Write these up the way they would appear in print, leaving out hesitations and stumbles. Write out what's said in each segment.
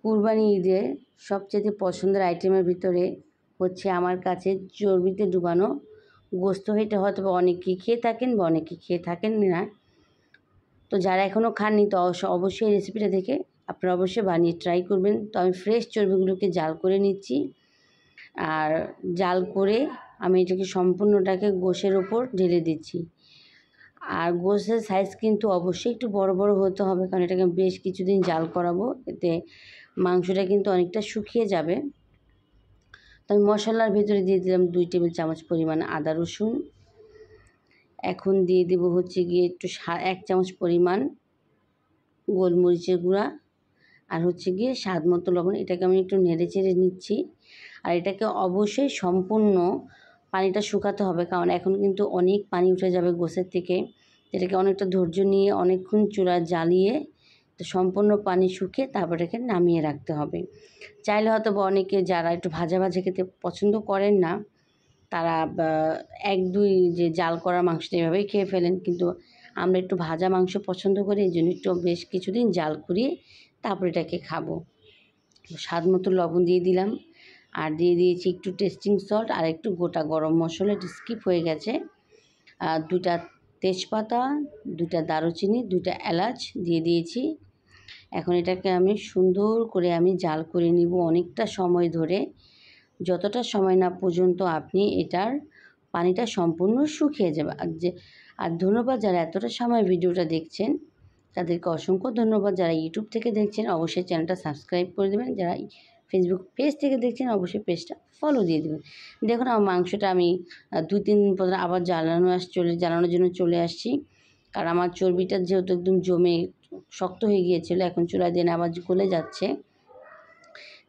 কুরবানি ঈদে সবচেয়ে পছন্দের আইটেমের ভিতরে হচ্ছে আমার কাছে চর্বিতে ডুবানো গোস্ত। এটা হয়তো বা অনেকেই খেয়ে থাকেন বা অনেকে খেয়ে থাকেন না। তো যারা এখনও খাননি তো অবশ্যই এই রেসিপিটা দেখে আপনারা অবশ্যই বানিয়ে ট্রাই করবেন। তো আমি ফ্রেশ চর্বিগুলোকে জাল করে নিচ্ছি, আর জাল করে আমি এটাকে সম্পূর্ণটাকে গোশের ওপর ঢেলে দিচ্ছি। আর গোশের সাইজ কিন্তু অবশ্যই একটু বড় বড় হতে হবে, কারণ এটাকে বেশ কিছুদিন জাল করাবো, এতে মাংসটা কিন্তু অনেকটা শুকিয়ে যাবে। তো আমি মশলার ভিতরে দিয়ে দিলাম 2 টেবিল চামচ পরিমাণ আদা রসুন। এখন দিয়ে দেবো হচ্ছে গিয়ে একটু 1 চামচ পরিমাণ গোলমরিচের গুঁড়া, আর হচ্ছে গিয়ে স্বাদ মতো লবণ। এটাকে আমি একটু নেড়ে চেড়ে নিচ্ছি। আর এটাকে অবশ্যই সম্পূর্ণ পানিটা শুকাতে হবে, কারণ এখন কিন্তু অনেক পানি উঠে যাবে গোশের থেকে। এটাকে অনেকটা ধৈর্য নিয়ে অনেকক্ষণ চুলা জ্বালিয়ে তো সম্পূর্ণ পানি শুকিয়ে তারপর এটাকে নামিয়ে রাখতে হবে। চাইলে হয়তো বা অনেকে যারা একটু ভাজা ভাজা খেতে পছন্দ করেন না, তারা 1-2 যে জাল করা মাংসটা এভাবেই খেয়ে ফেলেন, কিন্তু আমরা একটু ভাজা মাংস পছন্দ করি, এই জন্য একটু বেশ কিছুদিন জাল করিয়ে তারপর এটাকে খাবো। স্বাদ মতো লবণ দিয়ে দিলাম, আর দিয়ে দিয়েছি একটু টেস্টিং সল্ট আর একটু গোটা গরম মশলা, এটা স্কিপ হয়ে গেছে। 2টা তেজপাতা, 2টা দারুচিনি, 2টা এলাচ দিয়ে দিয়েছি। এখন এটাকে আমি সুন্দর করে জাল করে নিব অনেকটা সময় ধরে, যতটা সময় না পর্যন্ত আপনি এটার পানিটা সম্পূর্ণ শুকিয়ে যাবে। আর ধন্যবাদ যারা এতটা সময় ভিডিওটা দেখছেন, তাদেরকে অসংখ্য ধন্যবাদ। যারা ইউটিউব থেকে দেখছেন অবশ্যই চ্যানেলটা সাবস্ক্রাইব করে দেবেন, যারা ফেসবুক পেজ থেকে দেখছেন অবশ্যই পেজটা ফলো দিয়ে দেবেন। দেখুন আমার মাংসটা আমি 2-3 দিন পর আবার জ্বালানোর জন্য চলে আসছি, কারণ আমার চর্বিটা যেহেতু একদম জমে শক্ত হয়ে গিয়েছিল, এখন চুলা দিয়ে আবার গলে যাচ্ছে।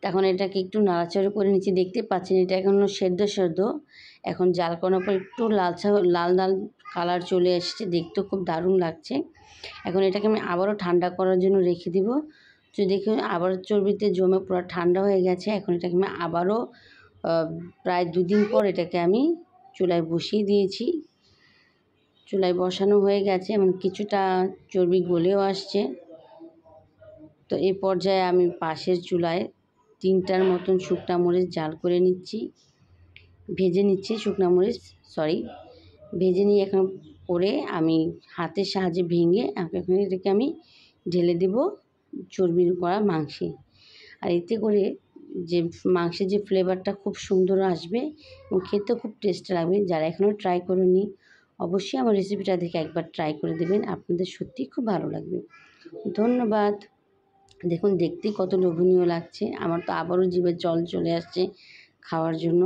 এখন এটাকে একটু নাড়াচাড়া করে নিচ্ছি। দেখতে পাচ্ছেন এটা এখনও সেদ্ধ। এখন জাল করার পর একটু লাল কালার চলে এসেছে, দেখতেও খুব দারুণ লাগছে। এখন এটাকে আমি আবারও ঠান্ডা করার জন্য রেখে দিব। তো দেখুন আবার চর্বিতে জমে পুরো ঠান্ডা হয়ে গেছে। এখন এটাকে আমি আবারও প্রায় 2 দিন পর এটাকে আমি চুলায় বসিয়ে দিয়েছি। চুলায় বসানো হয়ে গেছে, এবং কিছুটা চর্বি গলেও আসছে। তো এই পর্যায়ে আমি পাশের চুলায় 3টার মতন শুকনা মরিচ জাল করে নিচ্ছি, ভেজে নিয়ে এখন করে আমি হাতের সাহায্যে ভেঙে এখন এটাকে আমি ঢেলে দেব চর্বির করা মাংসে। আর এতে করে যে মাংসের যে ফ্লেভারটা খুব সুন্দর আসবে এবং খেতেও খুব টেস্ট লাগবে। যারা এখনও ট্রাই করেননি অবশ্যই আমার রেসিপিটা দেখে একবার ট্রাই করে দেবেন, আপনাদের সত্যিই খুব ভালো লাগবে। ধন্যবাদ। দেখুন দেখতেই কত লোভনীয় লাগছে, আমার তো আবারও জিভে জল চলে আসছে খাওয়ার জন্য।